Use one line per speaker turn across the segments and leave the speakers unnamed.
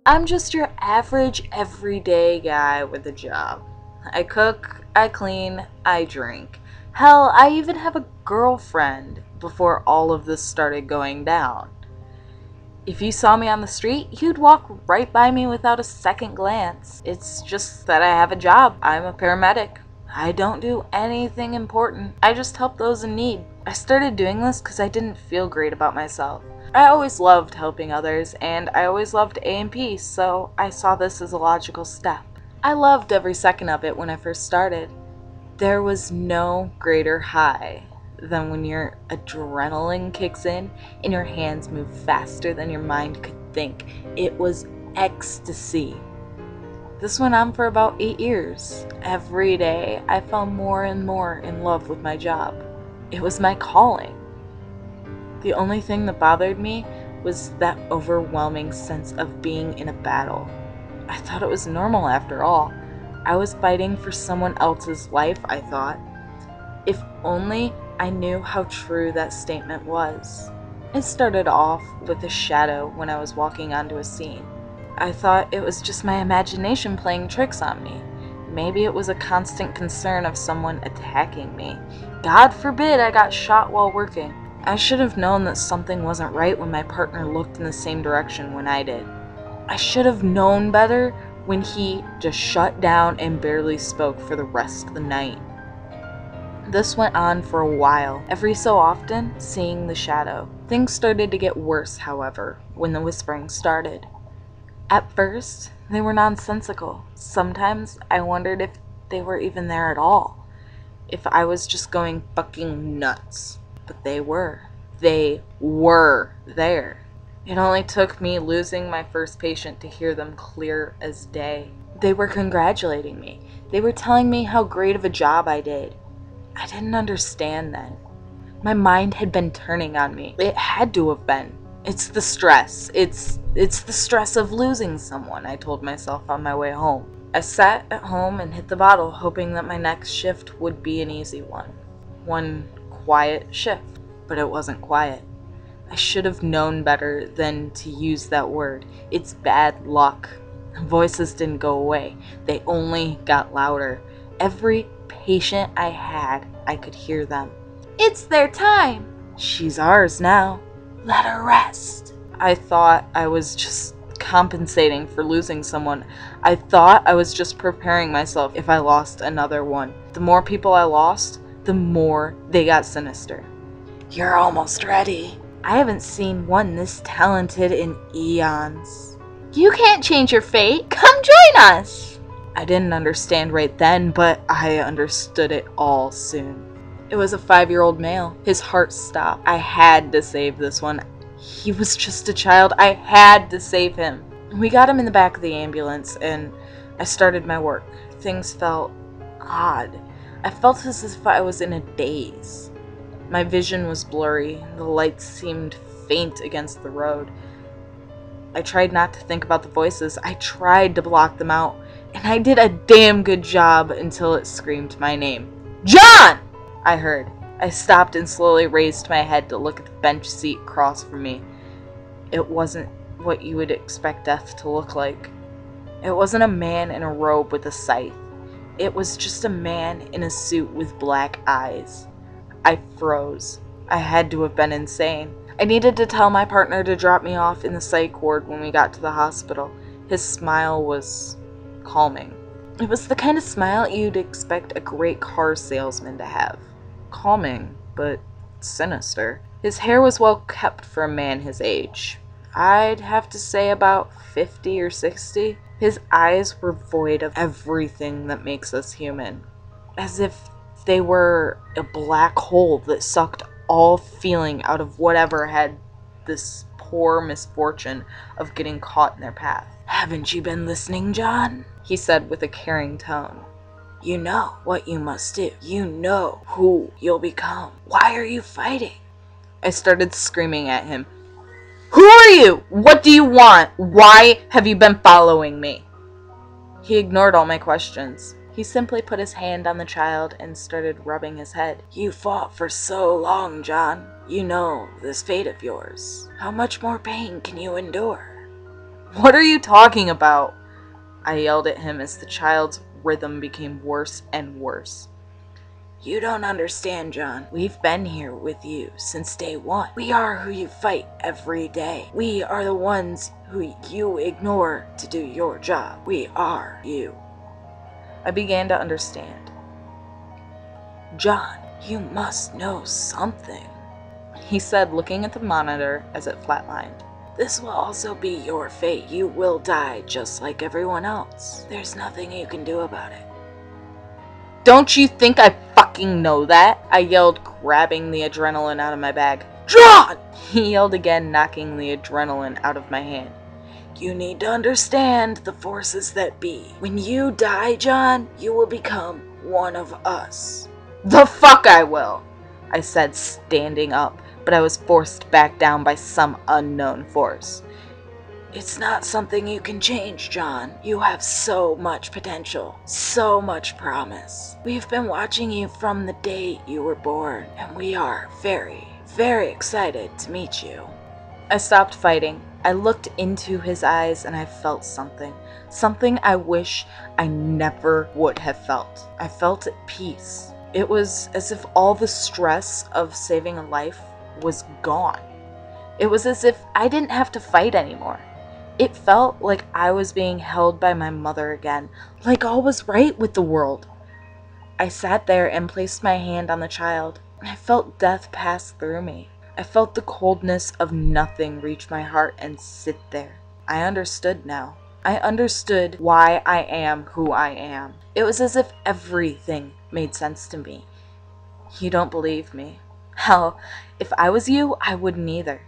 I'm just your average, everyday guy with a job. I cook, I clean, I drink. Hell, I even have a girlfriend before all of this started going down. If you saw me on the street, you'd walk right by me without a second glance. It's just that I have a job. I'm a paramedic. I don't do anything important. I just help those in need. I started doing this because I didn't feel great about myself. I always loved helping others, and I always loved A&P, so I saw this as a logical step. I loved every second of it when I first started. There was no greater high than when your adrenaline kicks in and your hands move faster than your mind could think. It was ecstasy. This went on for about 8 years. Every day, I fell more and more in love with my job. It was my calling. The only thing that bothered me was that overwhelming sense of being in a battle. I thought it was normal after all. I was fighting for someone else's life, I thought. If only I knew how true that statement was. It started off with a shadow when I was walking onto a scene. I thought it was just my imagination playing tricks on me. Maybe it was a constant concern of someone attacking me. God forbid I got shot while working. I should have known that something wasn't right when my partner looked in the same direction when I did. I should have known better when he just shut down and barely spoke for the rest of the night. This went on for a while, every so often seeing the shadow. Things started to get worse, however, when the whispering started. At first, they were nonsensical. Sometimes I wondered if they were even there at all. If I was just going fucking nuts. But they were. They were there. It only took me losing my first patient to hear them clear as day. They were congratulating me. They were telling me how great of a job I did. I didn't understand then. My mind had been turning on me. It had to have been. It's the stress. It's the stress of losing someone, I told myself on my way home. I sat at home and hit the bottle, hoping that my next shift would be an easy one. One quiet shift. But it wasn't quiet. I should have known better than to use that word. It's bad luck. Voices didn't go away. They only got louder. Every patient I had, I could hear them. It's their time. She's ours now. Let her rest. I thought I was just compensating for losing someone. I thought I was just preparing myself if I lost another one. The more people I lost, the more they got sinister. You're almost ready. I haven't seen one this talented in eons. You can't change your fate. Come join us. I didn't understand right then, but I understood it all soon. It was a 5-year-old male. His heart stopped. I had to save this one. He was just a child. I had to save him. We got him in the back of the ambulance, and I started my work. Things felt odd. I felt as if I was in a daze. My vision was blurry. The lights seemed faint against the road. I tried not to think about the voices. I tried to block them out, and I did a damn good job until it screamed my name. John! I heard. I stopped and slowly raised my head to look at the bench seat across from me. It wasn't what you would expect death to look like. It wasn't a man in a robe with a scythe. It was just a man in a suit with black eyes. I froze. I had to have been insane. I needed to tell my partner to drop me off in the psych ward when we got to the hospital. His smile was calming. It was the kind of smile you'd expect a great car salesman to have. Calming, but sinister. His hair was well kept for a man his age. I'd have to say about 50 or 60. His eyes were void of everything that makes us human. As if they were a black hole that sucked all feeling out of whatever had this poor misfortune of getting caught in their path. Haven't you been listening, John? He said with a caring tone. You know what you must do. You know who you'll become. Why are you fighting? I started screaming at him. Who are you? What do you want? Why have you been following me? He ignored all my questions. He simply put his hand on the child and started rubbing his head. You fought for so long, John. You know this fate of yours. How much more pain can you endure? What are you talking about? I yelled at him as the child's rhythm became worse and worse. You don't understand, John. We've been here with you since day one. We are who you fight every day. We are the ones who you ignore to do your job. We are you. I began to understand. John, you must know something, he said, looking at the monitor as it flatlined. This will also be your fate. You will die just like everyone else. There's nothing you can do about it. Don't you think I fucking know that? I yelled, grabbing the adrenaline out of my bag. John! He yelled again, knocking the adrenaline out of my hand. You need to understand the forces that be. When you die, John, you will become one of us. The fuck I will, I said, standing up, but I was forced back down by some unknown force. It's not something you can change, John. You have so much potential, so much promise. We've been watching you from the day you were born, and we are very, very excited to meet you. I stopped fighting. I looked into his eyes and I felt something. Something I wish I never would have felt. I felt at peace. It was as if all the stress of saving a life was gone. It was as if I didn't have to fight anymore. It felt like I was being held by my mother again, like all was right with the world. I sat there and placed my hand on the child, and I felt death pass through me. I felt the coldness of nothing reach my heart and sit there. I understood now. I understood why I am who I am. It was as if everything made sense to me. You don't believe me. Hell, if I was you, I wouldn't either.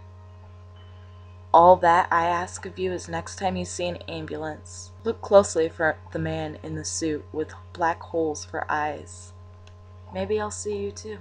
All that I ask of you is next time you see an ambulance, look closely for the man in the suit with black holes for eyes. Maybe I'll see you too.